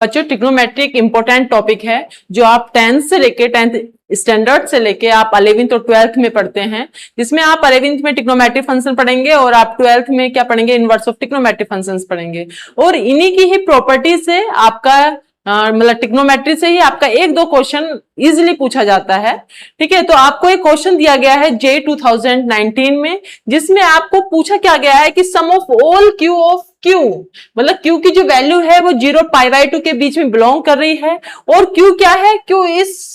बच्चों ट्रिग्नोमेट्री एक important topic है जो आप 10th से लेके 10th स्टैंडर्ड से लेके आप 11th और 12th में पढ़ते हैं, जिसमें आप 11th में ट्रिग्नोमेट्री फंक्शन पढ़ेंगे और आप 12th में क्या पढ़ेंगे, इनवर्स ऑफ ट्रिग्नोमेट्री फंक्शंस पढ़ेंगे। और इन्हीं की ही प्रॉपर्टी से आपका मतलब ट्रिग्नोमेट्री से ही आपका एक दो क्वेश्चन इजीली पूछा जाता है। ठीक है, तो आपको एक क्वेश्चन दिया गया है जे 2019 में, जिसमें आपको पूछा क्या गया है कि sum of all Q of Q, मतलब क्यू की जो वैल्यू है वो 0 π/2 के बीच में बिलोंग कर रही है। और क्यू क्या है, क्यू इस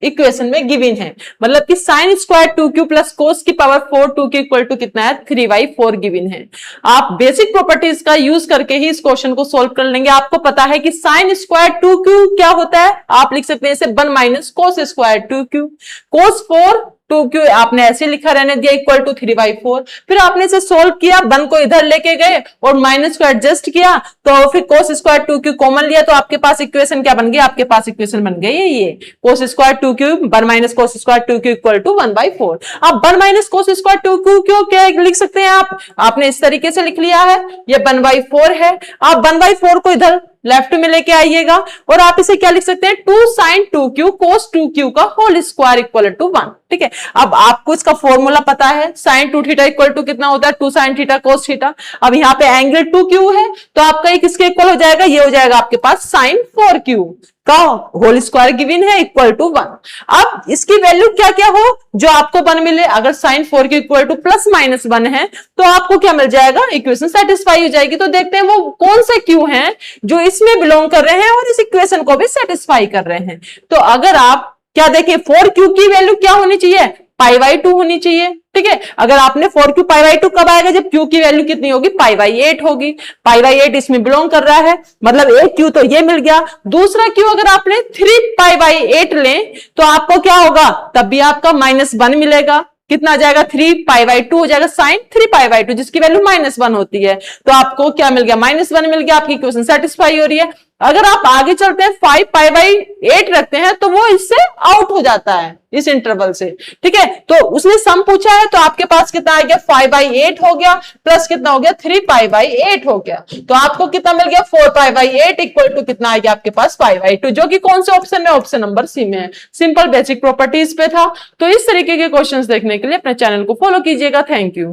इक्वेशन में गिवन है, मतलब कि sine square 2q plus cos की पावर 4 2q इक्वल टू कितना है 3/4 गिवन है। आप बेसिक प्रॉपर्टीज का यूज करके ही इस क्वेश्चन को सोल्व कर लेंगे। आपको पता है कि साइन स्क्वायर 2q क्या होता है, आप लिख सकते हैं इसे 1 माइनस कोस स्क्वायर 2q, कोस 4 2q आपने ऐसे लिखा रहने दिया इक्वल टू 3/4। फिर आपने इसे सोल्व किया, 1 को इधर लेके गए और माइनस को एडजस्ट किया, तो फिर कोस स्क्वायर 2q कॉमन लिया, तो आपके पास इक्वेशन क्या बन गई, आपके पास इक्वेशन बन गई ये cos square 2q 1 minus cos square 2q equal to 1/4। अब 1 माइनस कोस स्क्वायर 2q क्यों क्या लिख सकते हैं आपने इस तरीके से लिख लिया है, ये 1/4 है। आप 1/4 को इधर लेफ्ट में लेके आइएगा और आप इसे क्या लिख सकते हैं 2 sin 2q cos 2q का होल स्क्वायर इक्वल टू 1। ठीक है, अब आपको इसका फॉर्मूला पता है, sin 2 थीटा इक्वल टू कितना होता है 2 sin थीटा cos थीटा। अब यहाँ पे एंगल 2q है, तो आपका एक किसके इक्वल हो जाएगा, ये हो जाएगा आपके पास sin 4q का होल स्क्वायर गिवन है इक्वल टू 1। अब इसकी वैल्यू क्या क्या हो जो आपको 1 मिले, अगर sin 4q equal two plus minus 1 है तो आपको क्या मिल जाएगा, इक्वेशन सेटिस्फाई हो जाएगी। तो देखते हैं वो कौन से क्यू हैं जो इसमें बिलोंग कर रहे हैं और इस इक्वेशन को भी सेटिस्फाई कर रहे हैं। तो अगर आप क्या देखें 4q की वैल्यू क्या होनी चाहिए, π/2 होनी चाहिए। ठीक है, अगर आपने 4q π/2 कब आएगा, जब q की वैल्यू कितनी होगी π/8 होगी। π/8 इसमें बिलोंग कर रहा है, मतलब एक q तो ये मिल गया। दूसरा q अगर आपने 3π/8 लें तो आपको क्या होगा, तब भी आपका -1 मिलेगा। कितना आ जाएगा 3π/2 हो जाएगा साइन 3π/2, जिसकी वैल्यू -1 होती है। तो आपको क्या मिल गया, -1 मिल गया, आपकी इक्वेशन सेटिस्फाई हो रही है। अगर आप आगे चलते हैं 5π/8 रखते हैं तो वो इससे आउट हो जाता है इस इंटरवल से। ठीक है, तो उसने सम पूछा है, तो आपके पास कितना आ गया 5/8 हो गया, प्लस कितना हो गया 3π/8 हो गया। तो आपको कितना मिल गया 4π/8 इक्वल टू कितना आ गया आपके पास 5/2, जो कि कौन से ऑप्शन में, ऑप्शन नंबर सी में है। सिंपल बेसिक प्रॉपर्टीज पे था। तो इस तरीके के क्वेश्चंस देखने के लिए अपने चैनल को फॉलो कीजिएगा। Thank you.